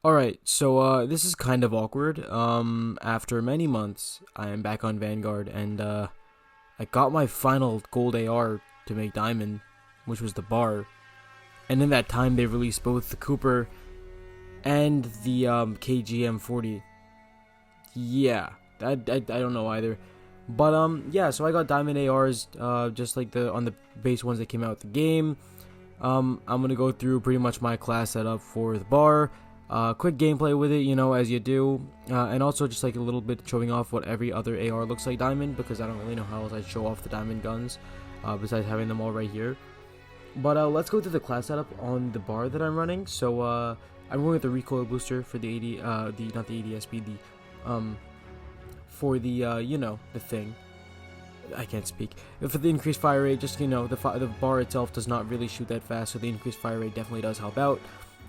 Alright, so this is kind of awkward. After many months, I am back on Vanguard, and I got my final gold AR to make diamond, which was the bar. And in that time, they released both the Cooper and the KGM40. Yeah, I don't know either. But yeah, so I got diamond ARs, just like on the base ones that came out with the game. I'm gonna go through pretty much my class setup for the bar. Quick gameplay with it, as you do, and also just like a little bit showing off what every other AR looks like diamond, because I don't really know how else I'd show off the diamond guns, besides having them all right here. But let's go through the class setup on the bar that I'm running. So I'm going with the recoil booster for the not the ADSB, for the the thing. I can't speak. For the increased fire rate, just the bar itself does not really shoot that fast, so the increased fire rate definitely does help out.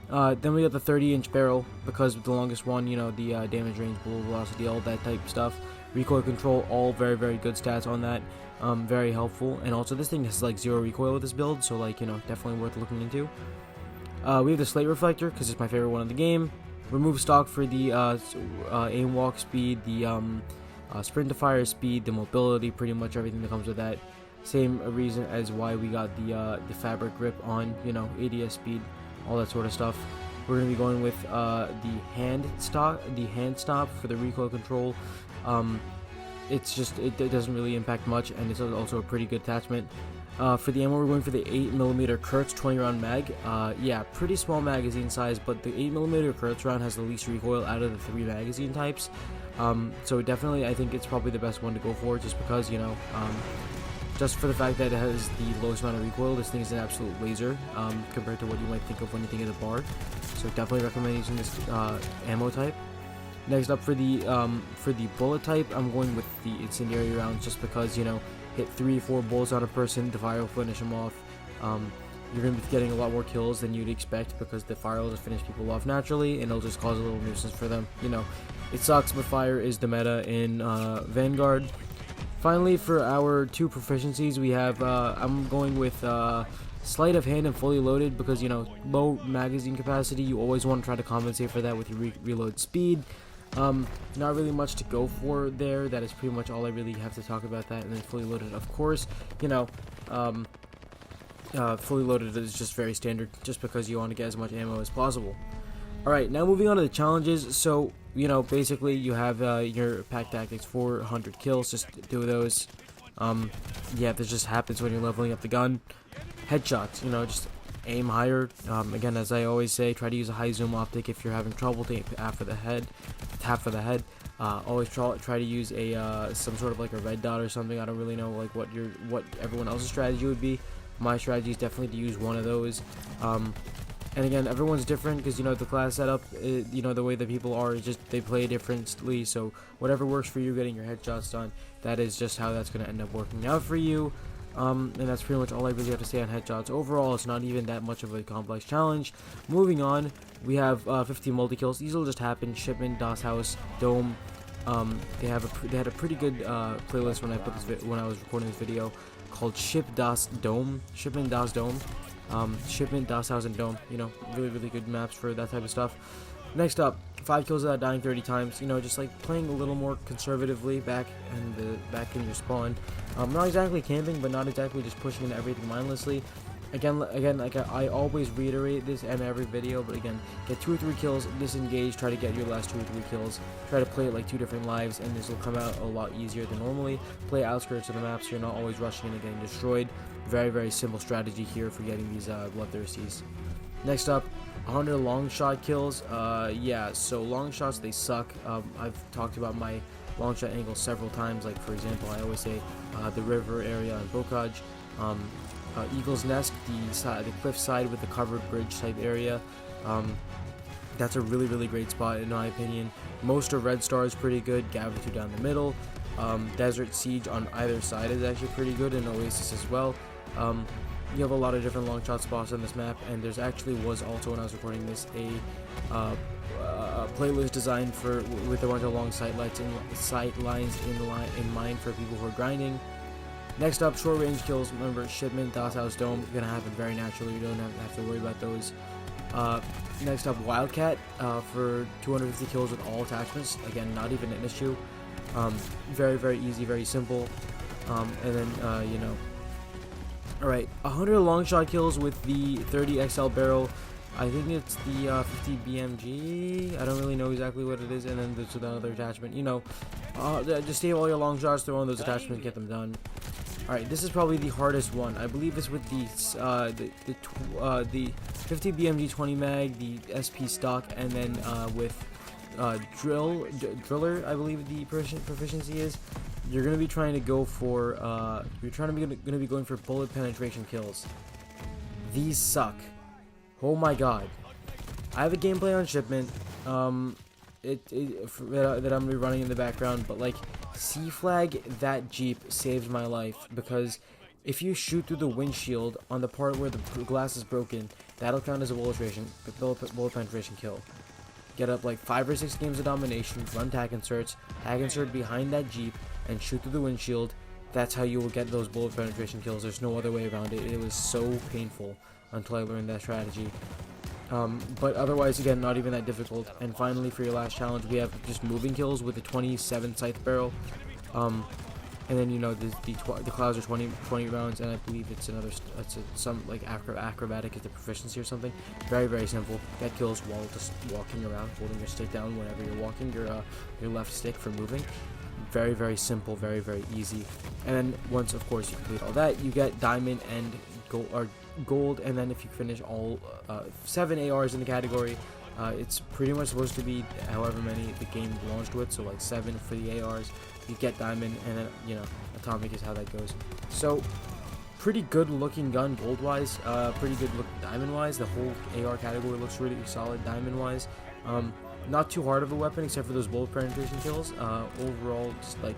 Then we got the 30-inch barrel, because the longest one, the damage range, bullet velocity, all that type of stuff. Recoil control, all very, very good stats on that. Very helpful. And also this thing has like 0 recoil with this build, so like, definitely worth looking into. We have the slate reflector, because it's my favorite one in the game. Remove stock for the aim walk speed, the sprint to fire speed, the mobility, pretty much everything that comes with that. Same reason as why we got the fabric grip on, ADS speed, all that sort of stuff. We're going to be going with the hand stop for the recoil control. It doesn't really impact much, and it's also a pretty good attachment. For the ammo, we're going for the 8mm Kurtz 20 round mag. Yeah, pretty small magazine size, but the 8mm Kurtz round has the least recoil out of the 3 magazine types. So definitely, I think it's probably the best one to go for, just because, just for the fact that it has the lowest amount of recoil. This thing is an absolute laser, compared to what you might think of when you think of the bar. So definitely recommend using this ammo type. Next up, for the bullet type, I'm going with the incendiary rounds, just because, hit 3-4 bullets on a person, the fire will finish them off. You're going to be getting a lot more kills than you'd expect, because the fire will just finish people off naturally, and it'll just cause a little nuisance for them. It sucks, but fire is the meta in Vanguard. Finally, for our 2 proficiencies, we have, I'm going with sleight of hand and fully loaded, because, low magazine capacity, you always want to try to compensate for that with your reload speed. Not really much to go for there. That is pretty much all I really have to talk about that. And then fully loaded, of course, fully loaded is just very standard, just because you want to get as much ammo as possible. Alright, now moving on to the challenges. So, basically you have your pack tactics, 400 kills, just do those. Yeah, this just happens when you're leveling up the gun. Headshots, just aim higher. Again, as I always say, try to use a high zoom optic if you're having trouble to half of the head. Always try to use a some sort of like a red dot or something. I don't really know like what everyone else's strategy would be. My strategy is definitely to use one of those. And again, everyone's different, because the class setup, the way that people are, is just they play differently. So whatever works for you, getting your headshots done, that is just how that's going to end up working out for you. And that's pretty much all I really have to say on headshots. Overall, it's not even that much of a complex challenge. Moving on, we have 15 multi-kills. These will just happen. Shipment, DOS House, Dome. They had a pretty good playlist when I was recording this video, called Shipment, DOS, Dome. Shipment, DOS House, and Dome. Really, really good maps for that type of stuff. Next up, 5 kills without dying 30 times. Just like playing a little more conservatively back in your spawn. Not exactly camping, but not exactly just pushing into everything mindlessly. Again, like I always reiterate this in every video, but again, get 2 or 3 kills, disengage, try to get your last 2 or 3 kills. Try to play it like 2 different lives, and this will come out a lot easier than normally. Play outskirts of the map, so you're not always rushing in and getting destroyed. Very, very simple strategy here for getting these bloodthirsties. Next up, 100 long shot kills. Yeah, so long shots, they suck. I've talked about my long shot angle several times. Like, for example, I always say the river area in Bocage, Eagle's Nest, the cliff side with the covered bridge type area. That's a really, really great spot in my opinion. Most of Red Star is pretty good. Gavitu down the middle. Desert Siege on either side is actually pretty good, and Oasis as well. You have a lot of different long shot spots on this map, and there's actually was also, when I was recording this, a playlist designed with a bunch of long sight lines in mind for people who are grinding. Next up, short range kills. Remember, Shipment, DOS House, Dome, gonna happen very naturally. You don't have to worry about those. Next up, Wildcat for 250 kills with all attachments. Again, not even an issue. Very, very easy, very simple. And then, you know, alright, 100 long shot kills with the 30 XL barrel. I think it's the 50 BMG. I don't really know exactly what it is. And then there's another attachment. You know, just save all your long shots, throw on those attachments, get them done. Alright, this is probably the hardest one. I believe it's with the 50 BMG 20 mag, the SP stock, and then with driller, I believe the proficiency is. You're gonna be trying to go for gonna be going for bullet penetration kills. These suck. Oh my god. I have a gameplay on shipment that I'm gonna be running in the background, but like, C-flag that Jeep saved my life, because if you shoot through the windshield on the part where the glass is broken, that'll count as a bullet penetration kill. Get up like 5 or 6 games of domination, run tag insert behind that Jeep, and shoot through the windshield. That's how you will get those bullet penetration kills. There's no other way around it. It was so painful until I learned that strategy. But otherwise, again, not even that difficult. And finally, for your last challenge, we have just moving kills with the 27 scythe barrel. And then, you know, the clouds are 20 rounds, and I believe it's some like acrobatic is the proficiency or something. Very, very simple. Get kills while just walking around, holding your stick down whenever you're walking, your left stick for moving. Very, very simple, very, very easy. And then once, of course, you complete all that, you get diamond and gold. And then if you finish all 7 ARs in the category, it's pretty much supposed to be however many the game launched with, so like 7 for the ARs. You get diamond, and then, you know, atomic is how that goes. So pretty good looking gun gold wise, pretty good looking diamond wise. The whole AR category looks really solid diamond wise. Not too hard of a weapon except for those bullet penetration kills. Overall, just like,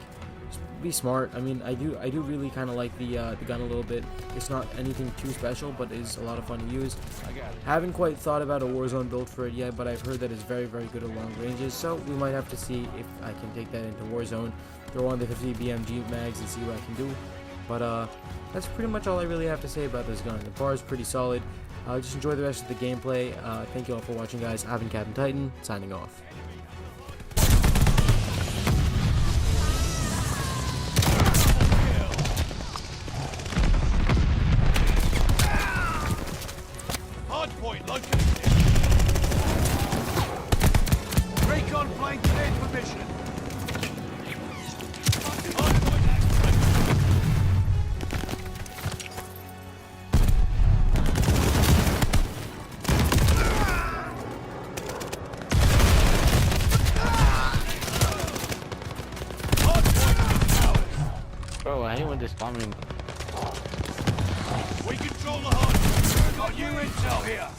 be smart. I mean, I do really kind of like the gun a little bit. It's not anything too special, but it's a lot of fun to use. Haven't quite thought about a Warzone build for it yet, but I've heard that it's very, very good at long ranges, so we might have to see if I can take that into Warzone, throw on the 50 BMG mags and see what I can do. But that's pretty much all I really have to say about this gun. The bar is pretty solid. Just enjoy the rest of the gameplay. Thank you all for watching, guys. I've been Captain Titan, signing off. Hardpoint located. Recon plane cleared for mission. Hardpoint activated. Bro, I hate when this bombing. We control the hardpoint. Got you intel here.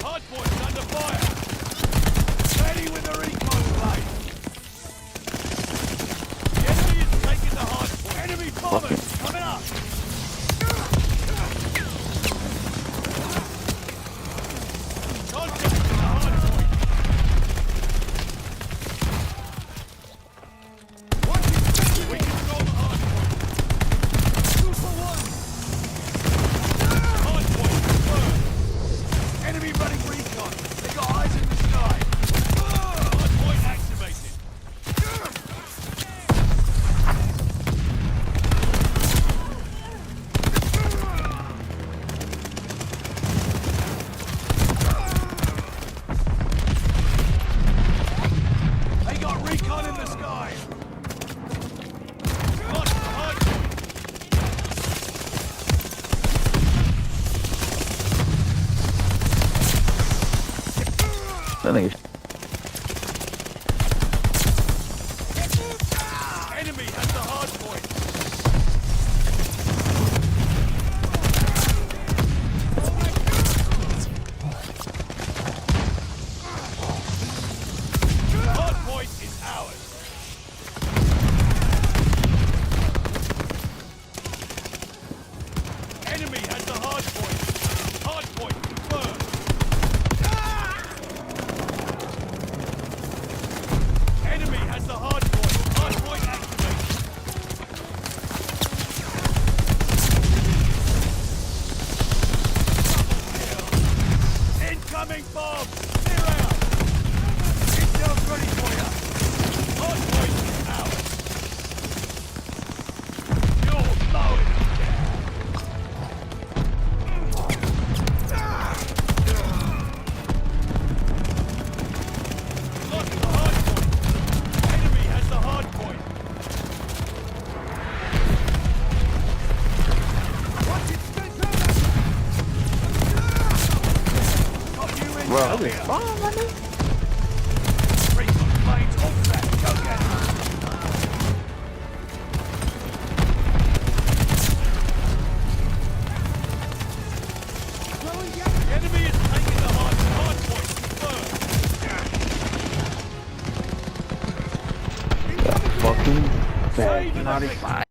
Hardpoint's under fire. Ready with the recon plane. The enemy is taking the hardpoint. Enemy bombers coming up. Contact with the hardpoint. We control the hardpoint. 2 for 1. Hardpoint confirmed. Enemy running recon. They got eyes in the sky. Hardpoint activated. They got recon in the sky. Lost the hardpoint. That nigga. Enemy has the hardpoint. Hardpoint is ours. Enemy has the hardpoint. Hardpoint confirmed. Incoming bomb! Clear out! Intel's ready for you! Hard point out! You're blowing it down! Lost the hard point! Enemy has the hard point! Watch it, stay got you in Bro, here. this bomb, my nigga. Recon planes on that. Go get it. The enemy is taking the hard point. Confirmed. Fucking Save bad. the Naughty victory. five.